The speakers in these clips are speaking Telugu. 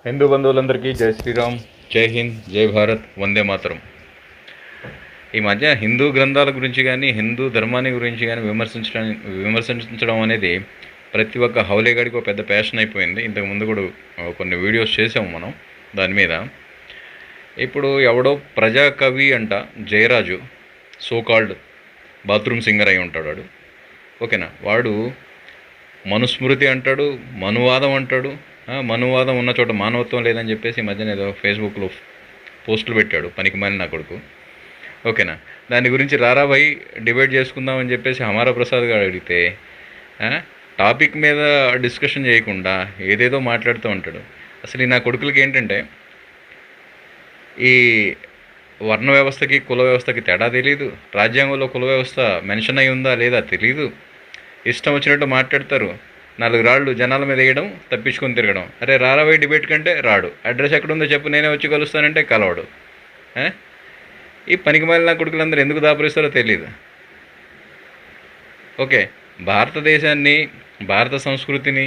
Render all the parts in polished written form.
హిందూ బంధువులందరికీ జై శ్రీరామ్, జై హింద్, జై భారత్, వందే మాతరం. ఈ మధ్య హిందూ గ్రంథాల గురించి కానీ హిందూ ధర్మాన్ని గురించి కానీ విమర్శించడం అనేది ప్రతి ఒక్క హౌలేగాడికి ఒక పెద్ద ప్యాషన్ అయిపోయింది. ఇంతకుముందు కూడా కొన్ని వీడియోస్ చేసాము మనం దాని మీద. ఇప్పుడు ఎవడో ప్రజాకవి అంట జయరాజు, సోకాల్డ్ బాత్రూమ్ సింగర్ అయి ఉంటాడు వాడు. ఓకేనా, వాడు మనుస్మృతి అంటాడు, మనువాదం అంటాడు. మనువాదం ఉన్న చోట మానవత్వం లేదని చెప్పేసి ఈ మధ్యన ఏదో ఫేస్బుక్లో పోస్టులు పెట్టాడు, పనికి మాలిన నా కొడుకు. ఓకేనా, దాని గురించి రారాబాయి డిబేట్ చేసుకుందామని చెప్పేసి హమారా ప్రసాద్ గారు అడిగితే టాపిక్ మీద డిస్కషన్ చేయకుండా ఏదేదో మాట్లాడుతూ ఉంటాడు. అసలు ఈ నా కొడుకులకి ఏంటంటే ఈ వర్ణ వ్యవస్థకి కుల వ్యవస్థకి తేడా తెలీదు. రాజ్యాంగంలో కుల వ్యవస్థ మెన్షన్ అయి ఉందా లేదా తెలీదు. ఇష్టం వచ్చినట్టు మాట్లాడతారు. 4 రాళ్ళు జనాల మీద వేయడం, తప్పించుకొని తిరగడం. అరే రారాబాయి డిబేట్ కంటే రాడు. అడ్రస్ ఎక్కడుందో చెప్పు, నేనే వచ్చి కలుస్తానంటే కలవడు. ఈ పనికి మాలిన కొడుకులందరూ ఎందుకు దాపరిస్తారో తెలియదు. ఓకే, భారతదేశాన్ని, భారత సంస్కృతిని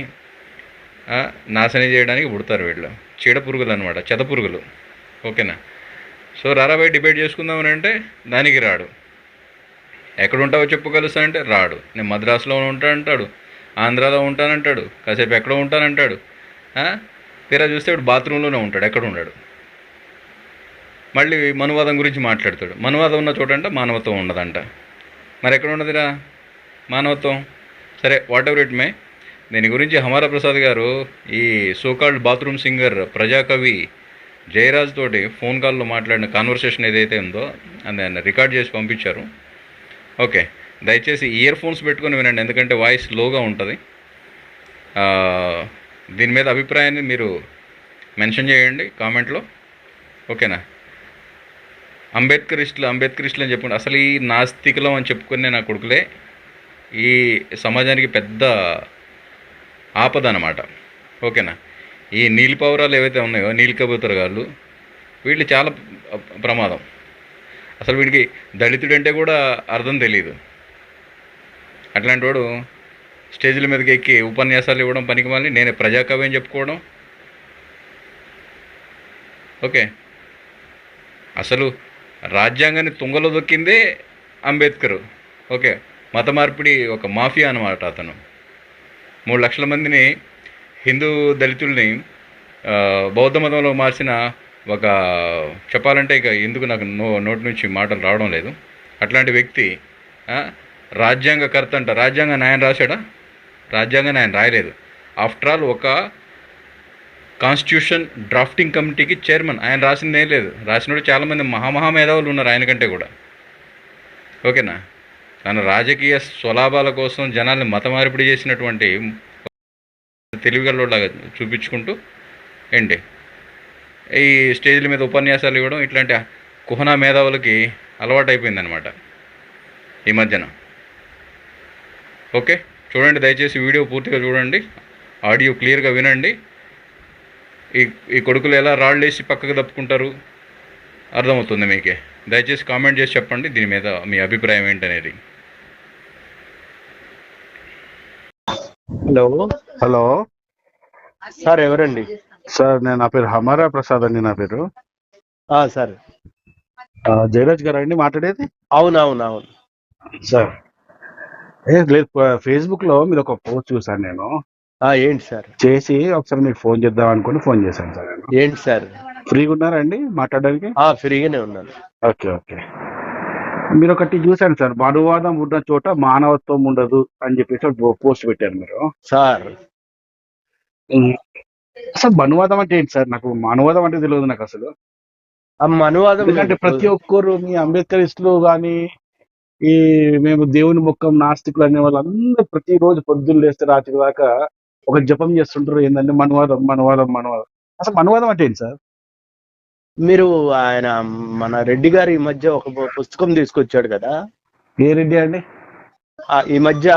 నాశనం చేయడానికి పుడతారు వీళ్ళు. చీడ పురుగులు అనమాట, చెద పురుగులు. ఓకేనా, సో రారాబాయి డిబేట్ చేసుకుందామని అంటే దానికి రాడు. ఎక్కడ ఉంటావో చెప్పు కలుస్తానంటే రాడు. నేను మద్రాసులో ఉంటానంటాడు, ఆంధ్రాలో ఉంటానంటాడు, కాసేపు ఎక్కడో ఉంటానంటాడు. తీరా చూస్తే ఇప్పుడు బాత్రూంలోనే ఉంటాడు, ఎక్కడ ఉన్నాడు. మళ్ళీ మనువాదం గురించి మాట్లాడతాడు. మనువాదం ఉన్న చోట అంట మానవత్వం ఉండదంట. మరి ఎక్కడ ఉన్నదిరా మానవత్వం? సరే, వాట్ ఎవర్ ఇట్ మే. దీని గురించి హమారా ప్రసాద్ గారు ఈ సోకాల్డ్ బాత్రూమ్ సింగర్ ప్రజాకవి జయరాజ్ తోటి ఫోన్ కాల్లో మాట్లాడిన కాన్వర్సేషన్ ఏదైతే ఉందో అది రికార్డ్ చేసి పంపించారు. ఓకే, దయచేసి ఇయర్ ఫోన్స్ పెట్టుకొని వినండి, ఎందుకంటే వాయిస్ లోగా ఉంటుంది. దీని మీద అభిప్రాయాన్ని మీరు మెన్షన్ చేయండి కామెంట్లో. ఓకేనా, అంబేద్కరిస్టులు అని చెప్పుకుంటే అసలు ఈ నాస్తికులం అని చెప్పుకునే నా కొడుకులే ఈ సమాజానికి పెద్ద ఆపద అన్నమాట. ఓకేనా, ఈ నీలిపౌరాలు ఏవైతే ఉన్నాయో, నీలికబూతరగాళ్ళు, వీళ్ళు చాలా ప్రమాదం. అసలు వీడికి దళితుడు అంటే కూడా అర్థం తెలియదు. అట్లాంటి వాడు స్టేజ్ల మీదకి ఎక్కి ఉపన్యాసాలు ఇవ్వడం, పనికి మళ్ళీ నేను ప్రజాకవి అని చెప్పుకోవడం. ఓకే, అసలు రాజ్యాంగాన్ని తుంగలో దొక్కిందే అంబేద్కర్. ఓకే, మత మార్పిడి ఒక మాఫియా అన్నమాట అతను. 3 లక్షల మందిని హిందూ దళితుల్ని బౌద్ధ మతంలో మార్చిన ఒక, చెప్పాలంటే ఇక ఎందుకు నాకు నోటి నుంచి మాటలు రావడం లేదు. అట్లాంటి వ్యక్తి రాజ్యాంగకర్త అంట. రాజ్యాంగాన్ని ఆయన రాశాడా? రాజ్యాంగాన్ని ఆయన రాయలేదు. ఆఫ్టర్ ఆల్ ఒక కాన్స్టిట్యూషన్ డ్రాఫ్టింగ్ కమిటీకి చైర్మన్. ఆయన రాసింది ఏం లేదు. రాసినప్పుడు చాలామంది మహామేధావులు ఉన్నారు ఆయన కంటే కూడా. ఓకేనా, తన రాజకీయ స్వలాభాల కోసం జనాల్ని మత మార్పిడి చేసినటువంటి తెలివిగలలాగా చూపించుకుంటూ ఏంటి ఈ స్టేజ్ల మీద ఉపన్యాసాలు ఇవ్వడం, ఇట్లాంటి కుహనా మేధావులకి అలవాటు అయిపోయిందనమాట ఈ మధ్యన. ఓకే, చూడండి, దయచేసి వీడియో పూర్తిగా చూడండి, ఆడియో క్లియర్గా వినండి. ఈ కొడుకులు ఎలా రాళ్ళు వేసి పక్కకు తప్పుకుంటారు అర్థమవుతుంది మీకే. దయచేసి కామెంట్ చేసి చెప్పండి దీని మీద మీ అభిప్రాయం ఏంటనేది. హలో సార్, ఎవరండి? సార్, నా పేరు హమారా ప్రసాద్ అండి. నా పేరు సార్. జయరాజ్ గారు అండి మాట్లాడేది? అవునవునవును సార్, లేదు, ఫేస్బుక్ లో మీరు ఒక పోస్ట్ చూసాను నేను. ఏంటి సార్? చేసి ఒకసారి మీకు ఫోన్ చేద్దాం అనుకుని ఫోన్ చేశాను సార్. ఏంటి సార్? ఫ్రీగా ఉన్నారండి మాట్లాడడానికి? ఫ్రీగానే ఉన్నాను. ఓకే ఓకే, మీరు ఒకటి చూశాను సార్, మనువాదం ఉన్న చోట మానవత్వం ఉండదు అని చెప్పేసి పోస్ట్ పెట్టారు మీరు సార్. అసలు మనువాదం అంటే ఏంటి సార్? నాకు మనువాదం అంటే తెలియదు నాకు అసలు. మనువాదం ఎందుకంటే ప్రతి ఒక్కరు మీ అంబేద్కరిస్టులు కానీ, ఈ మేము దేవుని మొక్కం నాస్తికులు అనే వాళ్ళందరూ ప్రతిరోజు పొద్దున్న లేస్తే రాత్రి దాకా ఒక జపం చేస్తుంటారు. ఏంటంటే మనువాదం మనువాదం మనువాదం. అసలు మనువాదం అంటే ఏంటి సార్? మీరు ఆయన మన రెడ్డి గారు ఈ మధ్య ఒక పుస్తకం తీసుకొచ్చాడు కదా. ఏ రెడ్డి అండి? ఈ మధ్య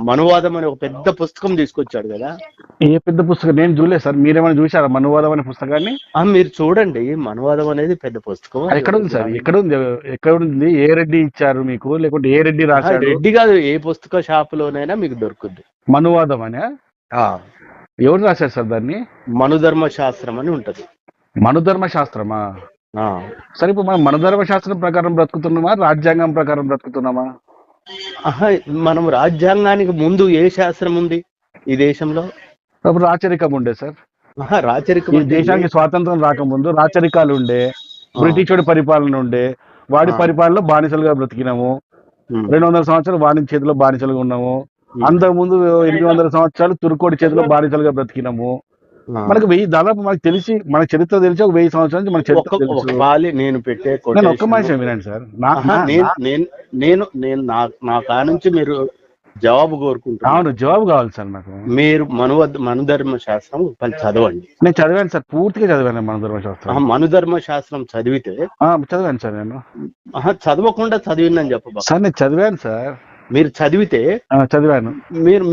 మనువాదం అని ఒక పెద్ద పుస్తకం తీసుకొచ్చాడు కదా. ఏ పెద్ద పుస్తకం? నేను చూడలేదు సార్. మీరేమైనా చూసారా మనువాదం అనే పుస్తకాన్ని? మీరు చూడండి, మనువాదం అనేది పెద్ద పుస్తకం. ఎక్కడ ఉంది సార్? ఎక్కడ ఉంది? ఏ రెడ్డి ఇచ్చారు మీకు? లేకుంటే ఏ రెడ్డి రాశాడు? రెడ్డి కాదు, ఏ పుస్తక షాప్ లోనైనా మీకు దొరుకుద్ది మనువాదం అనే. ఎవరు రాశారు సార్ దాన్ని? మనుధర్మ శాస్త్రం అని ఉంటది. మనుధర్మ శాస్త్రమా? ఆ, సరే, ఇప్పుడు మనం మనధర్మ శాస్త్రం ప్రకారం బ్రతుకుతున్నామా, రాజ్యాంగం ప్రకారం బ్రతుకుతున్నామా? ఆహా, మనం రాజ్యాంగానికి ముందు ఏ శాస్త్రం ఉంది ఈ దేశంలో? అప్పుడు రాచరికం ఉండే సార్. ఆహా, రాచరికం ఈ అంటే దేశానికి స్వాతంత్రం రాకముందు రాచరికాలు ఉండే, బ్రిటిషోడి పరిపాలన ఉండే, వాడి పరిపాలనలో బానిసలుగా బ్రతికినాము. 200 సంవత్సరాలు వాడి చేతిలో బానిసలుగా ఉన్నాము. అంతకుముందు 800 సంవత్సరాలు తుర్కోడి చేతిలో బానిసలుగా బ్రతికినాము. మనకు 1000 దాదాపు మనకు తెలిసి, మన చరిత్ర తెలిసి ఒక 1000 సంవత్సరాల నుంచి మన చరిత్ర తెలుసు. నేను పెట్టే నేను ఒక్క మాట వినండి సార్. నేను నా కానుంచి మీరు జవాబు కోరుకుంటున్నాను. అవును, జవాబు కావాలి సార్ నాకు. మీరు మనుధర్మ శాస్త్రం చదవండి. నేను చదివాను సార్, పూర్తిగా చదివాను మనుధర్మ శాస్త్రం. మనుధర్మ శాస్త్రం చదివితే చదివాను సార్ నేను. చదవకుండా చదివిందని చెప్పబా సార్, నేను చదివాను సార్. మీరు చదివితే చదివాను.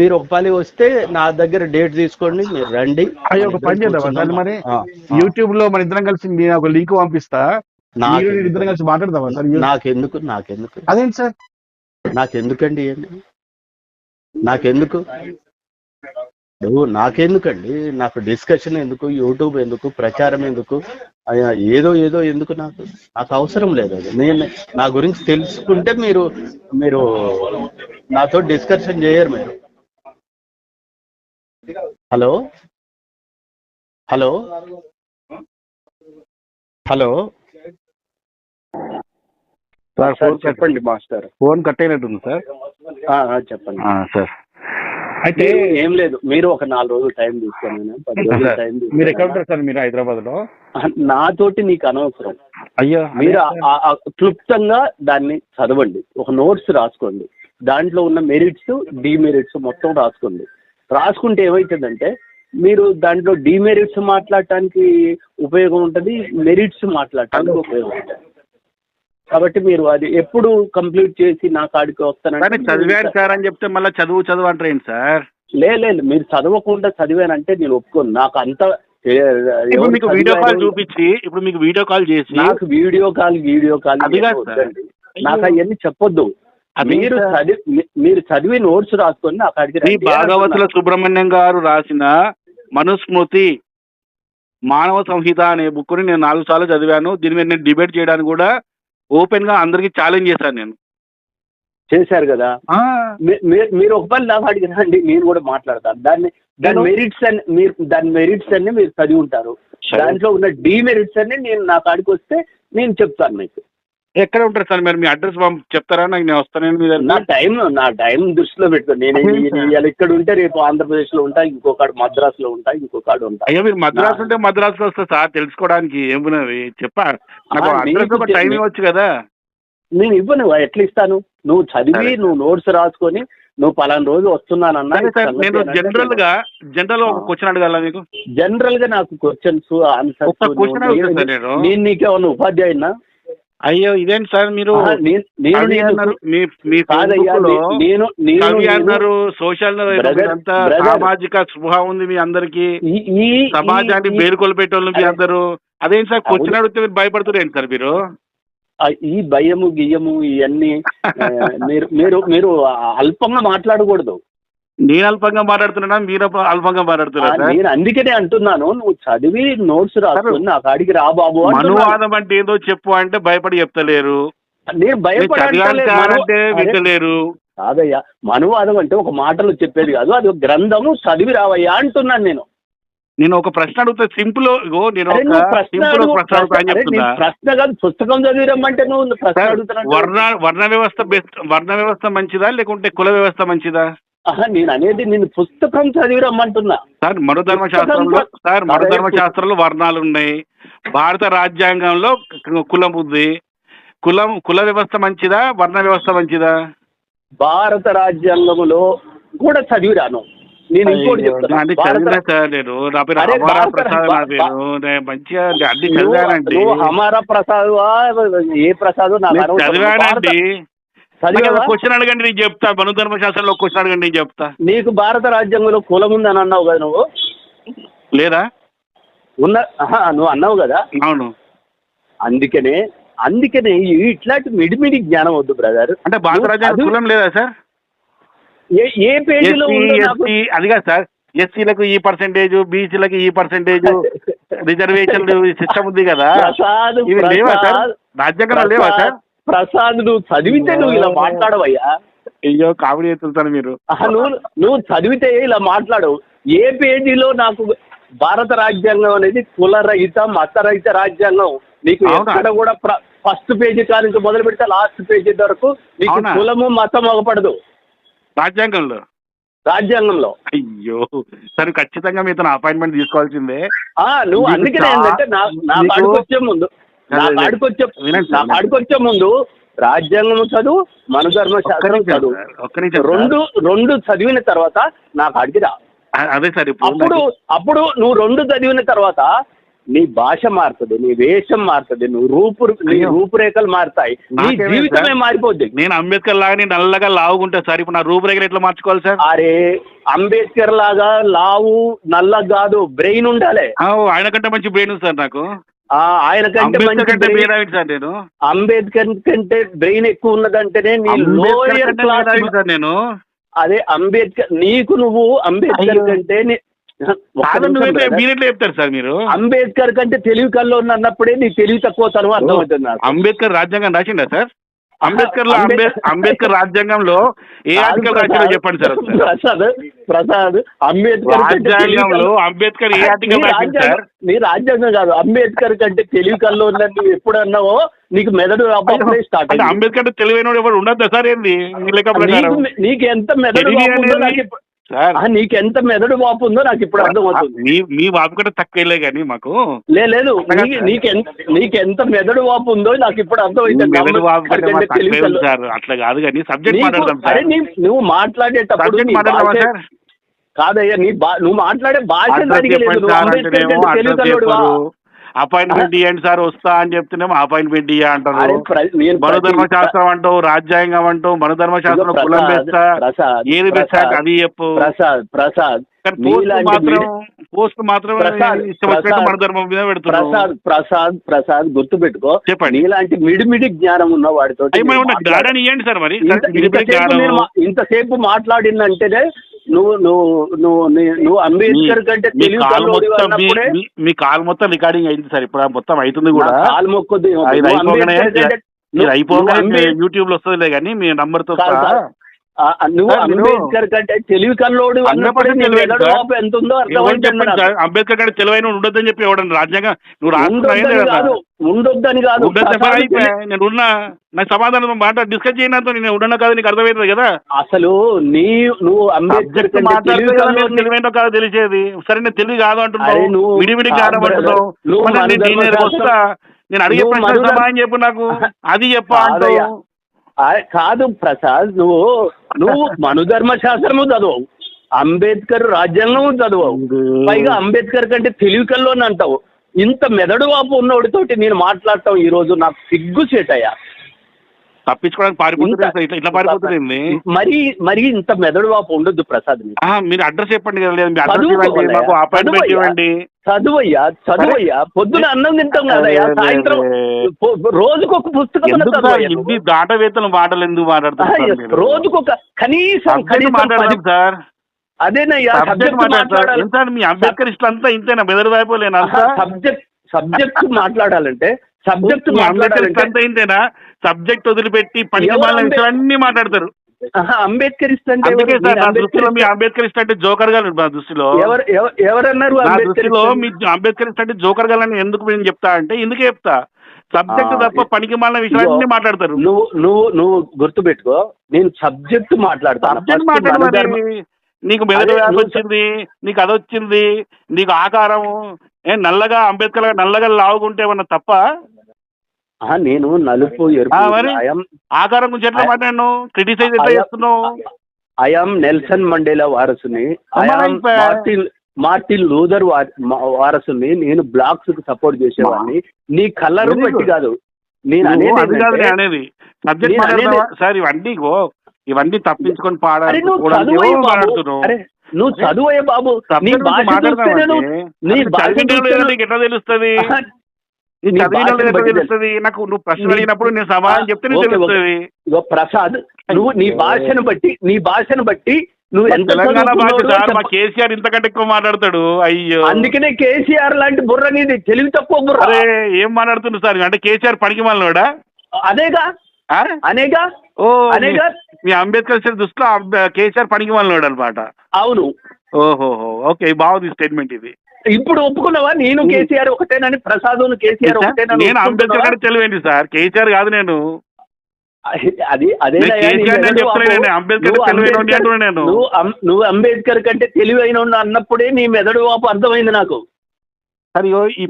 మీరు ఒక పని వస్తే నా దగ్గర డేట్ తీసుకోండి, మీరు రండి. అయ్యో, ఒక పని చేద్దాం సార్. మరి యూట్యూబ్ లో మన ఇద్దరం కలిసి నేను ఒక లింక్ పంపిస్తా, ఇద్దరం కలిసి మాట్లాడదామా సార్? నాకెందుకు అదేంటి సార్? నాకెందుకండి నాకెందుకండి? నాకు డిస్కషన్ ఎందుకు, యూట్యూబ్ ఎందుకు, ప్రచారం ఎందుకు, ఏదో ఎందుకు? నాకు అవసరం లేదు అది. నేను నా గురించి తెలుసుకుంటే మీరు నాతో డిస్కషన్ చేయరు మీరు. హలో హలో హలో సార్, చెప్పండి మాస్టర్. ఫోన్ కట్ అయినట్టుంది సార్. చెప్పండి సార్. అయితే ఏం లేదు, మీరు ఒక 4 రోజులు టైం తీసుకోండి. 10 రోజులు టైం తీసుకోండి. మీరు ఎక్కడ ఉంటారు సార్? మీరు హైదరాబాద్ లో? నాతోటి నీకు అనవసరం. అయ్యో, మీరు క్లుప్తంగా దాన్ని చదవండి, ఒక నోట్స్ రాసుకోండి. దాంట్లో ఉన్న మెరిట్స్, డిమెరిట్స్ మొత్తం రాసుకోండి. రాసుకుంటే ఏమవుతుందంటే, మీరు దాంట్లో డిమెరిట్స్ మాట్లాడటానికి ఉపయోగం ఉంటుంది, మెరిట్స్ మాట్లాడటానికి ఉపయోగం ఉంటుంది. కాబట్టి మీరు అది ఎప్పుడు కంప్లీట్ చేసి నా కాడికి వస్తానంటే, చదివాను సార్ అని చెప్తే మళ్ళీ చదువు అంటారు ఏంటి సార్? లేదు, మీరు చదవకుండా చదివానంటే నేను ఒప్పుకోను. నాకు అంత మీకు వీడియో కాల్ చూపించి, ఇప్పుడు మీకు వీడియో కాల్ చేసి, నాకు వీడియో కాల్ అది కాదు సార్. నాకు అవన్నీ చెప్పొద్దు. మీరు చదివి నోట్స్ రాసుకొని నా కాడికి. భాగవతుల సుబ్రహ్మణ్యం గారు రాసిన మనుస్మృతి మానవ సంహిత అనే బుక్ ని నేను 4 సార్లు చదివాను. దీని మీద నేను డిబేట్ చేయడానికి కూడా ఓపెన్ గా అందరికి ఛాలెంజ్ చేశాను. నేను చేశారు కదా. మీరు ఒక పని నాకు అడిగినండి, నేను కూడా మాట్లాడతాను. దాని మెరిట్స్ అన్ని మీరు చదివి ఉంటారు. దాంట్లో ఉన్న డిమెరిట్స్ అన్ని నేను నా కాడికి వస్తే నేను చెప్తాను మీకు. ఎక్కడ ఉంటారు సార్ మీరు? మీ అడ్రస్ చెప్తారా? నాకు నేను వస్తాను. నా టైం దృష్టిలో పెట్టుకోండి. నేను ఇక్కడ ఉంటే రేపు ఆంధ్రప్రదేశ్ లో ఉంటా, ఇంకొకడు మద్రాస్ లో ఉంటా, ఇంకొకడు ఉంటా. అయ్యో, మీరు మద్రాసు ఉంటే మద్రాసులో వస్తా సార్ తెలుసుకోవడానికి. ఏమున్నది చెప్పా, టైం ఇవ్వచ్చు కదా. నేను ఇవ్వను, ఎట్లా ఇస్తాను? నువ్వు చదివి నువ్వు నోట్స్ రాసుకొని నువ్వు పలానా రోజు వస్తున్నానన్నా. నేను జనరల్ గా ఒక క్వశ్చన్ అడగాల మీకు? జనరల్ గా నాకు క్వశ్చన్స్ ఆన్సర్స్. నేను నీకేమన్నా ఉపాధ్యాయున్నా? అయ్యో, ఇదేంటి సార్ మీరు అన్నారు? సోషల్ సామాజిక స్పృహ ఉంది మీ అందరికి, సమాజాన్ని మేలుకొల్పేటోళ్ళు మీ అందరూ. అదేంటి సార్ క్వశ్చన్ అడిగితే మీరు భయపడుతున్నారు ఏంటి సార్ మీరు? ఈ భయము గియ్యము ఇవన్నీ మీరు అల్పంగా మాట్లాడకూడదు. నేను అల్పంగా మాట్లాడుతున్నా, మీరు అల్పంగా మాట్లాడుతున్నారు. నేను అందుకనే అంటున్నాను, నువ్వు చదివి నోట్స్ రాసుకొని నా కాడికి రా బాబు. అనువాదం అంటే ఏదో చెప్పు అంటే భయపడి చెప్తలేరు. నేను భయపడలేరు కాదయ్యా. మనువాదం అంటే ఒక మాటలో చెప్పేది కాదు, అది ఒక గ్రంథము, చదివి రావయ్యా అంటున్నాను నేను. నేను ఒక ప్రశ్న అడుగుతా, సింపుల్. ప్రశ్న కాదు, పుస్తకం చదివిరమ్మంటే నువ్వు ప్రశ్న అడుగుతున్నావు. వర్ణ వ్యవస్థ మంచిదా లేకుంటే కుల వ్యవస్థ మంచిదా? నేను అనేది నేను పుస్తకం చదివి రమ్మంటున్నా సార్. మనుధర్మ శాస్త్రంలో వర్ణాలు ఉన్నాయి. భారత రాజ్యాంగంలో కులం ఉంది. కుల వ్యవస్థ మంచిదా, వర్ణ వ్యవస్థ మంచిదా? భారత రాజ్యాంగంలో కూడా చదివి రాను. నేను ఇంకోటి చెప్తాను. హమారా ప్రసాద్ ఏ ప్రసాద్ చదివానండి. క్వశ్చన్ అడగండి, నేను చెప్తా. మనుధర్మ శాస్త్రంలో క్వశ్చన్ అడగండి, నేను చెప్తా. నీకు భారత రాజ్యాంగంలో కులం ఉందని అన్నావు కదా నువ్వు? లేదా? నువ్వు అన్నావు కదా. అవును. అందుకనే ఇట్లాంటి మిడిమిడి జ్ఞానం వద్దు బ్రదర్. అంటే భారత రాజ్యాంగం కులం లేదా సార్? ఏ పేజీలో అది కాదు సార్. ఎస్సీలకు ఈ పర్సెంటేజ్, బీసీలకు ఈ పర్సెంటేజ్ రిజర్వేషన్ సిస్టమ్ ఉంది కదా, ప్రసాద్ ఇవి లేవా సార్? రాజ్యాంగంలో లేవా సార్? ప్రసాద్ నువ్వు చదివితే నువ్వు ఇలా మాట్లాడవయ్యా. అయ్యో కామెడీ చేస్తుంటాను మీరు. నువ్వు చదివితే ఇలా మాట్లాడవు. ఏ పేజీలో నాకు భారత రాజ్యాంగం అనేది కులరహిత మతరహిత రాజ్యాంగం, నీకు ఎక్కడ కూడా ఫస్ట్ పేజీ కానించి మొదలు పెడితే లాస్ట్ పేజీ వరకు నీకు కులము మతం ఒకపడదు రాజ్యాంగంలో. అయ్యో సరే, ఖచ్చితంగా మీతో అపాయింట్మెంట్ తీసుకోవాల్సిందే. నువ్వు అందుకనే ఏంటంటే నా కాడికొచ్చే ముందు రాజ్యాంగం చదువు, మన ధర్మశాస్త్రం చదువు, రెండు చదివిన తర్వాత నా కాడికి రా. అదే సార్, అప్పుడు నువ్వు రెండు చదివిన తర్వాత నీ భాష మారుతుంది, నీ వేషం మారుతుంది, నీ రూపురేఖలు మారుతాయి, నీ జీవితమే మారిపోద్ది. నేను అంబేద్కర్ లాగా నల్లగా లావుకుంటా సార్, ఇప్పుడు నా రూపురేఖలు ఎట్లా మార్చుకోవాలి సార్? అరే అంబేద్కర్ లాగా లావు నల్లగా కాదు, బ్రెయిన్ ఉండాలి. ఆయన కంటే మంచి బ్రెయిన్ ఉంది సార్ నాకు. ఆయన కంటే నేను అంబేద్కర్ కంటే బ్రెయిన్ ఎక్కువ ఉన్నదంటేనే నీ లోయర్ క్లాస్ సార్. నేను అదే అంబేద్కర్, నువ్వు అంబేద్కర్ కంటే మీరెట్లా చెప్తారు సార్? మీరు అంబేద్కర్ కంటే తెలివి కల్లో అన్నప్పుడే నీ తెలివి తక్కువ తను అర్థమవుతుంది నాకు. అంబేద్కర్ రాజ్యాంగం రాసిండా సార్? అంబేద్కర్ రాజ్యాంగంలో ఏ ఆర్టికల్ రాసిందో చెప్పండి సార్. ప్రసాద్ అంబేద్కర్ రాజ్యాంగంలో అంబేద్కర్ ఏ ఆర్టికల్ రాసింది సార్? నీ రాజ్యాంగం కాదు, అంబేద్కర్ కంటే తెలివి కల్లో ఉన్నది నువ్వు ఎప్పుడు అన్నావో నీకు మెదడు స్టార్ట్ అయింది. అంబేద్కర్ తెలివైన ఎవరు ఉండద్దా సార్? ఏంది నీకెంత మెదడు నీకెంత మెదడు వాపు ఉందో నాకు ఇప్పుడు అర్థమవుతుంది. మీ వాపు కూడా తక్కువలే కానీ మాకు లేదు, నీకెంత మెదడు వాపు ఉందో నాకు ఇప్పుడు అర్థమవుతుంది. అట్లా కాదు కానీ సబ్జెక్ట్ మాట్లాడదాం. అరే నువ్వు మాట్లాడేటప్పుడు కాదయ్యా, నువ్వు మాట్లాడే భాష అపాయింట్మెంట్ ఇవ్వండి సార్ వస్తా అని చెప్తున్నాము, అపాయింట్మెంట్ ఇయ్య అంటారు. మనుధర్మశాస్త్రం అంటావు, రాజ్యాంగం అంటావు, మనుధర్మశాస్త్రం కులం బెస్తా ఏది బెస్తా అది చెప్పు. ప్రసాద్ పోస్ట్ మాత్రం మనుధర్మం మీద పెడుతున్నావు. ప్రసాద్ గుర్తు పెట్టుకో, చెప్పండి. ఇలాంటి మిడిమిడి జ్ఞానం ఉన్న వాడితో ఇవ్వండి సార్. మరి ఇంతసేపు మాట్లాడిందంటేనే నువ్వు అంబేద్కర్ కంటే మీ కాల్ మొత్తం రికార్డింగ్ అయింది సార్, ఇప్పుడు మొత్తం అవుతుంది కూడా. కాల్ మొక్కది అయిపోగానే యూట్యూబ్ లో వస్తుంది కానీ మీ నంబర్ తో నువ్వు అంబేద్కర్ కంటే తెలివి కల్లోడు ఎంత ఉందో అంబేద్కర్ కంటే తెలివైన ఉండొద్దని చెప్పి ఇవ్వడం రాజ్యాంగం ఉండొద్దని కాదు. నేను ఉన్నా, నాకు సమాధానం మాట డిస్కస్ చేయడంతో నేను ఉండను కాదు, నీకు అర్థమవుతుంది కదా. అసలు నువ్వు అంబేద్కర్ తెలివైన కాదు తెలిసేది. సరే నేను తెలివి కాదు అంటున్నావు, విడివిడి కాదు అంటున్నావు. నేను అడిగే ప్రశ్న సమాధానం చెప్పు నాకు, అది చెప్పా అంటావు. కాదు ప్రసాద్, నువ్వు మనుధర్మశాస్త్రము చదువు, అంబేద్కర్ రాజ్యాంగము చదువు, పైగా అంబేద్కర్ కంటే తెలివి కల్లోని అంటావు. ఇంత మెదడు వాపు ఉన్నోడితోటి నేను మాట్లాడతాం ఈ రోజు నాకు సిగ్గు చేటయ్యా. తప్పించుకోవడానికి పారిపోతుంది, ఇట్లా పారిపోతుంది. మరి ఇంత మెదడు వాపు ఉండొద్దు ప్రసాద్. మీరు అడ్రస్ చెప్పండి కదా, అపాయింట్మెంట్ ఇవ్వండి. చదువయ్యా పొద్దున అన్నం తింటాం కదయ్యా, సాయంత్రం రోజుకొక పుస్తకం. ఇన్ని దాటవేతలు మాటలు ఎందుకు మాట్లాడతారు? రోజుకొక కనీసం సార్. అదేనయ్యా సార్, మీ అంబేద్కర్ ఇష్టం అంతా ఇంతేనా? మెదడు వైపోలేనా? సబ్జెక్ట్ మాట్లాడాలంటే అంతా ఇంతేనా? సబ్జెక్ట్ వదిలిపెట్టి పని అన్ని మాట్లాడతారు. అంబేద్కర్ ఇష్టం దృష్టిలో మీ అంబేద్కర్ ఇష్టం అంటే జోకర్ గారు. మా దృష్టిలో ఎవరన్నారు దృష్టిలో మీ అంబేద్కర్ ఇష్టం అంటే జోకర్ గారు అని ఎందుకు నేను చెప్తా అంటే ఇందుకే చెప్తా, సబ్జెక్ట్ తప్ప పనికి మాలిన విషయాన్ని మాట్లాడతారు. నువ్వు గుర్తు పెట్టుకో, నేను సబ్జెక్ట్ మాట్లాడతాను. నీకు మెదడు వచ్చింది, నీకు అదొచ్చింది, నీకు ఆకారం నల్లగా అంబేద్కర్ నల్లగా లావుకుంటే ఏమన్నా తప్ప? నేను నలుపు ఆకారం గురించి ఎట్లా మాట్లాడు, క్రిటిసైజ్ ఎట్లా చేస్తున్నావు? ఐఎమ్ నెల్సన్ మండేలా వారసుని, మార్టిన్ లూథర్ వారసుని. నేను బ్లాక్స్ కు సపోర్ట్ చేసేవాడిని, నీ కలర్ బట్టి కాదు. నేను అనేది సబ్జెక్ట్ సార్, ఇవన్నీ తప్పించుకొని నువ్వు చదువే బాబు, ఎట్లా తెలుస్తుంది? తెలుస్తుంది నాకు. నువ్వు ప్రశ్న అడిగినప్పుడు నేను సమాధానం చెప్తే తెలుస్తుంది. ప్రసాద్, నువ్వు నీ భాషను బట్టి నువ్వు ఎంత తెలంగాణ భాష చదువుకున్నావో సార్, మా చెప్పు. కేసీఆర్ ఇంతకంటే ఎక్కువ మాట్లాడతాడు. అయ్యో, అందుకనే కేసీఆర్ లాంటి బుర్ర నీది, తెలివి తక్కువ బుర్ర. అరే ఏం మాట్లాడుతుంది సార్? అంటే కేసీఆర్ పనికి మాలినోడా? అనేగా ఆ? అనేగా ఓ, అనేగా మీ అంబేద్కర్ దృష్టిలో కేసీఆర్ పనికి మాలినోడు అనమాట. అవును. ఓహోహో, ఓకే, బాగుంది స్టేట్మెంట్ ఇది. ఇప్పుడు ఒప్పుకున్నావా నేను కేసీఆర్ ఒకటేనని, ప్రసాద్ కేసీఆర్ ఒకటేనని? నేను అంబేద్కర్ కంటే తెలివేంటి సార్? కేసీఆర్ కాదు నేను. అదే నువ్వు అంబేద్కర్ కంటే తెలివైన అన్నప్పుడే నీ మెదడు వాపు అర్థమైంది నాకు. సరే, ఈ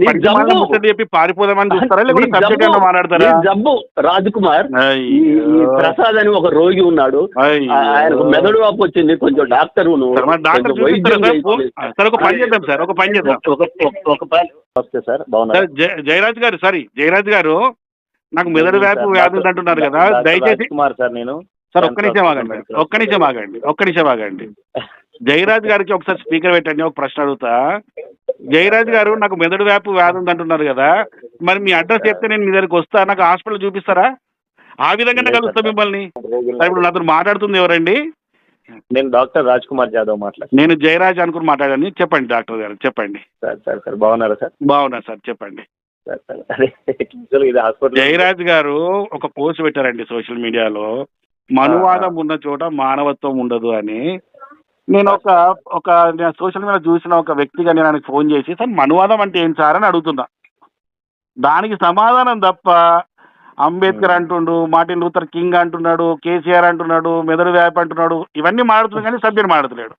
చెప్పి పారిపోదామని చూస్తారా, లేకపోతే సబ్జెక్ట్ ఏమో మాట్లాడతారా? జబ్బు రాజ్ కుమార్, ఈ ప్రసాద్ అని ఒక రోగి ఉన్నాడు, ఆయనకు మెదడు వాపు వచ్చింది, కొంచెం డాక్టర్ జయరాజ్ గారు, సారీ జయరాజ్ గారు, నాకు మెదడు వ్యాధి వ్యాధి అంటున్నారు కదా, దయచేసి కుమార్ సార్, నేను సార్ ఒక్క నిమిషం ఆగండి. జయరాజ్ గారికి ఒకసారి స్పీకర్ పెట్టండి, ఒక ప్రశ్న అడుగుతా. జయరాజ్ గారు, నాకు మెదడు వ్యాధి ఉంది అంటున్నారు కదా, మరి మీ అడ్రస్ చెప్తే నేను మీ దగ్గరికి వస్తా, నాకు హాస్పిటల్ చూపిస్తారా? ఆ విధంగానే కలుస్తా మిమ్మల్ని. ఇప్పుడు నాతో మాట్లాడుతుంది ఎవరండి? నేను డాక్టర్ రాజ్ కుమార్ జాదవ్ మాట్లాడు. నేను జయరాజ్ అనుకుని మాట్లాడాను. చెప్పండి డాక్టర్ గారు, చెప్పండి. సార్ బాగున్నారా సార్? బాగున్నా సార్, చెప్పండి. జయరాజ్ గారు ఒక పోస్ట్ పెట్టారండి సోషల్ మీడియాలో, మనువాదం ఉన్న చోట మానవత్వం ఉండదు అని. నేను ఒక సోషల్ మీడియా చూసిన ఒక వ్యక్తిగా నేను ఆయనకు ఫోన్ చేసి, సార్ మనువాదం అంటే ఏం సార్ అని అడుగుతున్నా. దానికి సమాధానం తప్ప అంబేద్కర్ అంటుండు, మార్టిన్ లూథర్ కింగ్ అంటున్నాడు, కేసీఆర్ అంటున్నాడు, మెదడు వ్యాప్ అంటున్నాడు, ఇవన్నీ మాట్లాడుతున్నాడు కానీ సబ్జెక్ట్ మాట్లాడలేడు.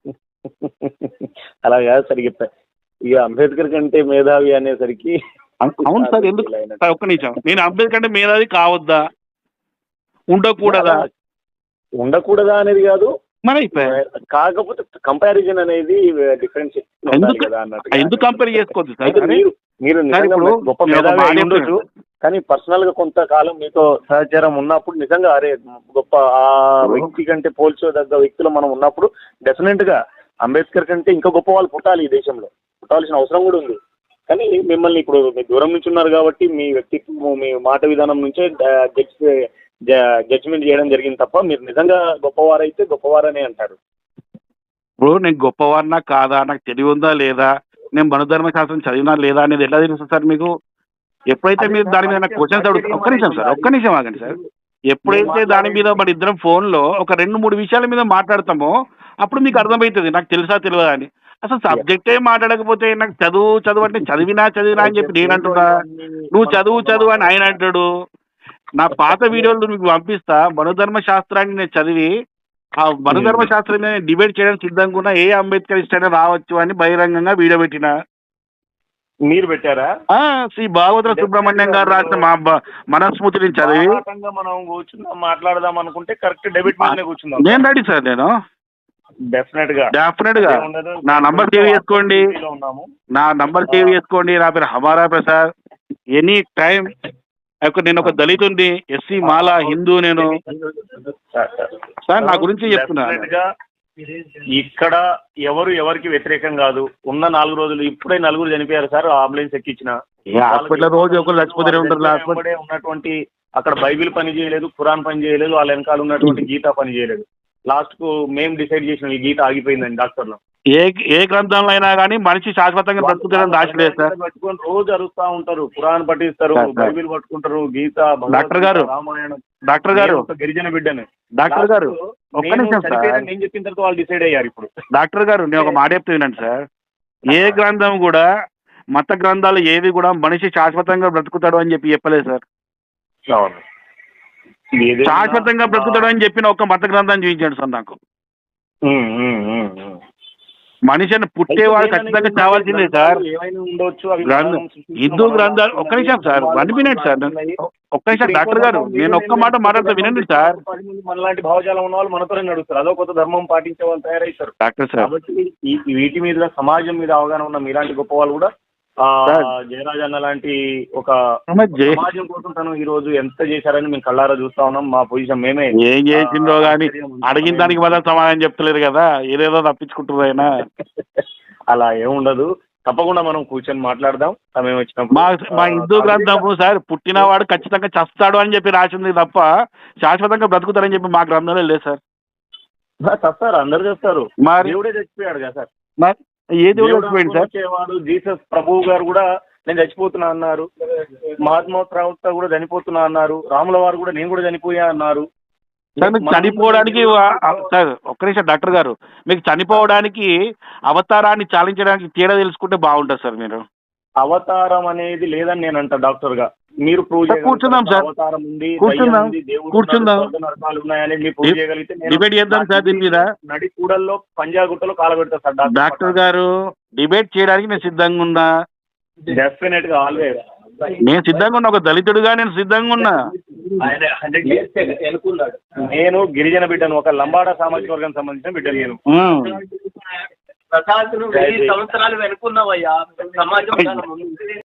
అలా కాదు సార్, ఇక అంబేద్కర్ కంటే మేధావి అనేసరికి. అవును సార్, ఎందుకు సార్? ఒక్క నిమిషం, నేను అంబేద్కర్ కంటే మేధావి కావద్దా, ఉండకూడదా అనేది కాదు, మరి కాకపోతే కంపారిజన్ అనేది డిఫరెన్స్ ఎందుకు కంపేర్ చేసుకోవద్దు సార్? మీరు గొప్ప మేధావి ఉండొచ్చు, కానీ పర్సనల్ గా కొంతకాలం మీతో సహచారం ఉన్నప్పుడు నిజంగా అరే గొప్ప ఆ వ్యక్తి కంటే పోల్చదగ్గ వ్యక్తులు మనం ఉన్నప్పుడు డెఫినెట్ గా అంబేద్కర్ కంటే ఇంకా గొప్ప వాళ్ళు పుట్టాలి ఈ దేశంలో, పుట్టాల్సిన అవసరం కూడా ఉంది. కానీ మిమ్మల్ని ఇప్పుడు మీ దూరం నుంచి ఉన్నారు కాబట్టి మీ వ్యక్తిత్వం, మీ మాట విధానం నుంచే జడ్జిమెంట్ చేయడం జరిగింది తప్ప మీరు నిజంగా గొప్పవారైతే గొప్పవారనే అంటారు. ఇప్పుడు నేను గొప్పవారినా కాదా, నాకు తెలివి ఉందా లేదా, నేను మనుధర్మ శాస్త్రం చదివినా లేదా అనేది ఎలా తెలుస్తుంది సార్ మీకు? ఎప్పుడైతే మీరు దాని మీద క్వశ్చన్స్ అడుగుతారు, ఒక్క నిమిషం ఆగండి సార్. ఎప్పుడైతే దాని మీద మన ఇద్దరం ఫోన్లో ఒక 2-3 విషయాల మీద మాట్లాడతామో అప్పుడు మీకు అర్థమవుతుంది నాకు తెలుసా తెలియదా అని. అసలు సబ్జెక్టే మాట్లాడకపోతే నాకు చదువు అంటే చదివినా అని చెప్పి నేను అంటున్నా, నువ్వు చదువు అని ఆయన అంటాడు. నా పాత వీడియోలు మీకు పంపిస్తా, మనుధర్మ శాస్త్రాన్ని నేను చదివి ఆ మనుధర్మ శాస్త్రం మీద డిబేట్ చేయడానికి సిద్ధంగా ఉన్న ఏ అంబేద్కర్ ఇష్టైనా రావచ్చు అని బహిరంగంగా వీడియో పెట్టిన. మీరు పెట్టారా? శ్రీ భాగవత సుబ్రహ్మణ్యం గారు రాసిన మనస్మృతిని చదివి మనం కూర్చుందాం మాట్లాడదాం అనుకుంటే కరెక్ట్ డెబిట్ మీదనే కూర్చుందాం. నేను రెడీ సార్, నేను డెఫినెట్ గా నా నంబర్ సేవ్ చేసుకోండి, నా పేరు హమారా ప్రసాద్. ఎనీ టైం నేను ఒక దళితుడిని, ఎస్సీ మాలా హిందూ, నేను సార్ నా గురించి చెప్తున్నా. ఇక్కడ ఎవరికి వ్యతిరేకం కాదు. ఉన్న 4 రోజులు ఇప్పుడే 4 చనిపోయారు సార్, అంబులెన్స్ ఎక్కించిన హాస్పిటల్ రోజు ఒకరు చచ్చిపోతూనే ఉంటారు. ఉన్నటువంటి అక్కడ బైబిల్ పని చేయలేదు, ఖురాన్ పని చేయలేదు, వాళ్ళ వెనకాల ఉన్నటువంటి గీతా పని చేయలేదు. లాస్ట్ కు మేము డిసైడ్ చేసిన ఈ గీత ఆగిపోయిందండి డాక్టర్లు. ఏ గ్రంథంలో అయినా కానీ మనిషి శాశ్వతంగా బ్రతుకుతారని రాసలేదు సార్. పట్టుకొని రోజు అరుస్తా ఉంటారు, ఖురాన్ పఠిస్తారు, బైబిల్ పట్టుకుంటారు, గీత, రామాయణం. డాక్టర్ గారు గిరిజన బిడ్డని డాక్టర్ గారు ఒక్క నిమిషం సార్, నేను చెప్పిన తర్వాత వాళ్ళు డిసైడ్ అయ్యారు. ఇప్పుడు డాక్టర్ గారు నేను ఒక మాట చెప్తే వినండి సార్. ఏ గ్రంథం కూడా, మత గ్రంథాలు ఏవి కూడా మనిషి శాశ్వతంగా బ్రతుకుతాడు అని చెప్పి చెప్పలేదు సార్. శాశ్వతంగా బ్రతుకుతాడు అని చెప్పిన ఒక మత గ్రంథాన్ని చూపించాడు సార్ నాకు. మనిషిని పుట్టేవాడు ఖచ్చితంగా చావాల్సిందే సార్. హిందూ గ్రంథాలు ఒక్క నిమిషం సార్, 1 minute సార్, ఒక్క నిమిషం డాక్టర్ గారు, నేను ఒక్క మాట మాట్లాడుతూ వినండి సార్. మనలాంటి భావజాలం ఉన్న వాళ్ళు మనతోనే నడుస్తారు, అదో కొత్త ధర్మం పాటించే వాళ్ళు తయారవుతారు డాక్టర్ సార్. కాబట్టి వీటి మీద సమాజం మీద అవగాహన ఉన్న మీలాంటి గొప్ప వాళ్ళు కూడా జయరాజ్ అన్న లాంటి ఒక సమాజం కోసం తను ఈ రోజు ఎంత చేశారని మేము కళ్ళారా చూస్తా ఉన్నాం. మా పొజిషన్ మేమే ఏం చేసిందో కానీ అడిగిన దానికి మాత్రం సమాధానం చెప్తలేరు కదా, ఏదేదో తప్పించుకుంటారు ఆయన. అలా ఏముండదు, తప్పకుండా మనం కూర్చొని మాట్లాడదాం సమయం వచ్చినప్పుడు. మా హిందూ గ్రంథము సార్, పుట్టినవాడు ఖచ్చితంగా చస్తాడు అని చెప్పి రాసింది తప్ప శాశ్వతంగా బ్రతుకుతారని చెప్పి మా గ్రంథంలో లేదు సార్. చెప్తారు, అందరు చెప్తారు. మరి దేవుడే చచ్చిపోయాడు కదా సార్. మరి ఏ దేవుడు దేవుడు చచ్చిపోయింది సార్? వచ్చేవాడు. జీసస్ ప్రభువు గారు కూడా నేను చచ్చిపోతున్నా అన్నారు. మహాత్మా ప్రవక్త కూడా చనిపోతున్నా అన్నారు. రాముల వారు కూడా నేను కూడా చనిపోయా అన్నారు. సార్ మీకు చనిపోవడానికి సార్ ఒక్క నిమిషం డాక్టర్ గారు, మీకు చనిపోవడానికి అవతారాన్ని చాలించడానికి తేడా తెలుసుకుంటే బాగుంటుంది సార్. మీరు అవతారం అనేది లేదని నేను అంట డాక్టర్ గా. మీరు ప్రూవ్ సార్ కూర్చుందాం సార్, అవతారం ఉంది, కూర్చుందాం, దయ్యం ఉంది, దేవుడు కూర్చుందాం, ఉన్నాడు, నరకాలు ఉన్నాయని మీరు ప్రూవ్ చేయగలిగితే డిబేట్ చేద్దాం సార్ దీని మీద. నడి కూడల్లో పంజాగుట్టలో కాలబెడతా సార్ డాక్టర్ గారు. డిబేట్ చేయడానికి నేను సిద్ధంగా ఉన్నా. డెఫినెట్ గా ఆల్వేస్ నేను సిద్ధంగా ఉన్నా, ఒక దళితుడిగా నేను సిద్ధంగా ఉన్నా. నేను గిరిజన బిడ్డను, ఒక లంబాడా సామాజిక వర్గానికి సంబంధించిన బిడ్డ. నేను ప్రసాద్ను 1000 సంవత్సరాలు వెనుకున్నావయ్యా సమాజం చాలా ముందు.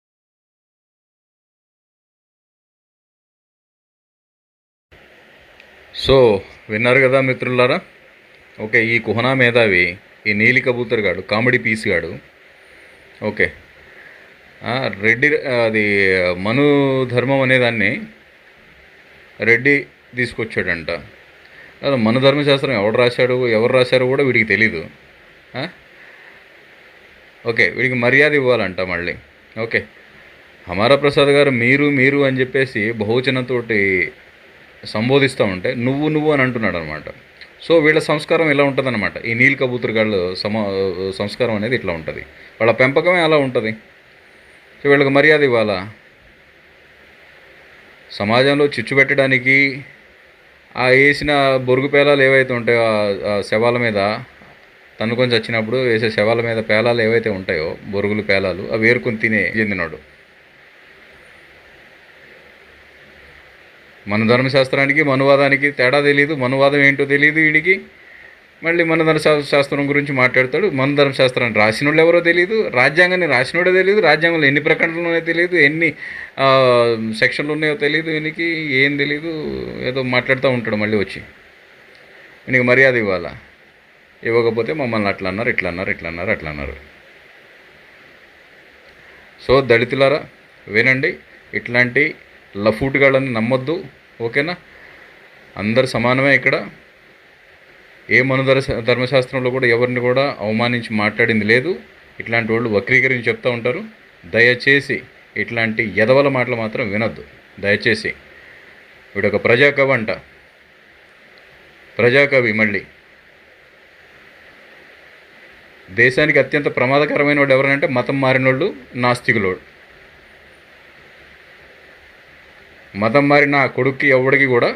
సో విన్నారు కదా మిత్రులారా. ఓకే, ఈ కుహనా మేధావి, ఈ నీలి కబూతర్ గాడు, కామెడీ పీస్ గాడు, ఓకే, రెడ్డి అది మను ధర్మం అనేదాన్ని రెడ్డి తీసుకొచ్చాడంట. అది మను ధర్మశాస్త్రం ఎవరు రాశారో కూడా వీడికి తెలీదు. ఓకే, వీడికి మర్యాద ఇవ్వాలంట మళ్ళీ. ఓకే, హమారా ప్రసాద్ గారు మీరు అని చెప్పేసి బహువచనంతోటి సంబోధిస్తూ ఉంటే నువ్వు అని అంటున్నాడు అనమాట. సో వీళ్ళ సంస్కారం ఇలా ఉంటుంది అనమాట. ఈ నీల్ కబూతర్ గాళ్ళు సంస్కారం అనేది ఇట్లా ఉంటుంది, వాళ్ళ పెంపకమే అలా ఉంటుంది. సో వీళ్ళకి మర్యాద ఇవ్వాలా? సమాజంలో చిచ్చు పెట్టడానికి ఆ వేసిన బొరుగు పేలాలు ఏవైతే ఉంటాయో, ఆ శవాల మీద తన్నుకొని చచ్చినప్పుడు వేసే శవాల మీద పేలాలు ఏవైతే ఉంటాయో, బొరుగులు పేలాలు, అవి ఏరుకొని తినే చెందినాడు. మన ధర్మశాస్త్రానికి మనువాదానికి తేడా తెలియదు. మనువాదం ఏంటో తెలియదు వీడికి. మళ్ళీ మన ధర్మశాస్త్రం గురించి మాట్లాడతాడు. మన ధర్మశాస్త్రాన్ని రాసిన వాళ్ళు ఎవరో తెలియదు, రాజ్యాంగాన్ని రాసినోడే తెలియదు, రాజ్యాంగంలో ఎన్ని ప్రకటనలు ఉన్నాయో తెలియదు, ఎన్ని సెక్షన్లు ఉన్నాయో తెలియదు, వీనికి ఏం తెలియదు. ఏదో మాట్లాడుతూ ఉంటాడు మళ్ళీ వచ్చి. వీనికి మర్యాద ఇవ్వాలా? ఇవ్వకపోతే మమ్మల్ని అట్లా అన్నారు. సో దళితులారా వినండి, ఇట్లాంటి లఫూటుగాళ్ళని నమ్మొద్దు. ఓకేనా? అందరు సమానమే ఇక్కడ. ఏ ధర్మశాస్త్రంలో కూడా ఎవరిని కూడా అవమానించి మాట్లాడింది లేదు. ఇట్లాంటి వాళ్ళు వక్రీకరించి చెప్తూ ఉంటారు. దయచేసి ఇట్లాంటి ఎదవల మాటలు మాత్రం వినొద్దు దయచేసి. వీడొక ప్రజాకవి అంట, ప్రజాకవి. మళ్ళీ దేశానికి అత్యంత ప్రమాదకరమైన వాళ్ళు ఎవరంటే మతం మారినోళ్ళు, నాస్తికులోడు. మతం మారిన ఆ కొడుక్కి ఎవడికి కూడా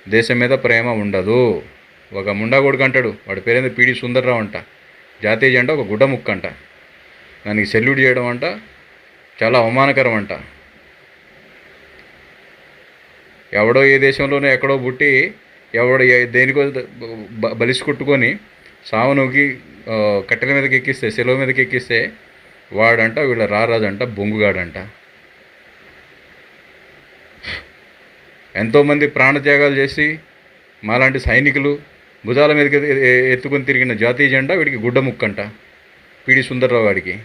దేశం మీద ప్రేమ ఉండదు. ఒక ముండా కొడుకు అంటాడు, వాడి పేరేందో పీడి సుందర్రావు అంట. జాతీయ జెండా ఒక గుడ్డ ముక్క అంట. దానికి సెల్యూట్ చేయడం అంట చాలా అవమానకరం అంట. ఎవడో ఏ దేశంలోనో ఎక్కడో పుట్టి ఎవడో దేనికో బలిసి కొట్టుకొని సావనుకి కట్టెల మీదకి ఎక్కిస్తే, సెలవు మీదకి ఎక్కిస్తే వాడంట వీళ్ళ రారాజంట, బొంగుగాడంట. ఎంతోమంది ప్రాణత్యాగాలు చేసి మాలాంటి సైనికులు భుజాల మీదకి ఎత్తుకొని తిరిగిన జాతీయ జెండా వీడికి గుడ్డ ముక్కంట, పీడి సుందర్రావు గాడికి.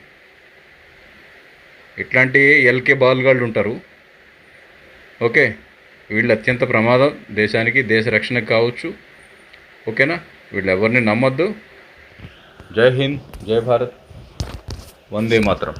ఇట్లాంటి ఎల్కే బాలుగాళ్ళు ఉంటారు. ఓకే, వీళ్ళు అత్యంత ప్రమాదం దేశానికి, దేశ రక్షణకు కావచ్చు. ఓకేనా? వీళ్ళు ఎవరిని నమ్మొద్దు. జై హింద్, జై భారత్, వందే మాతరం.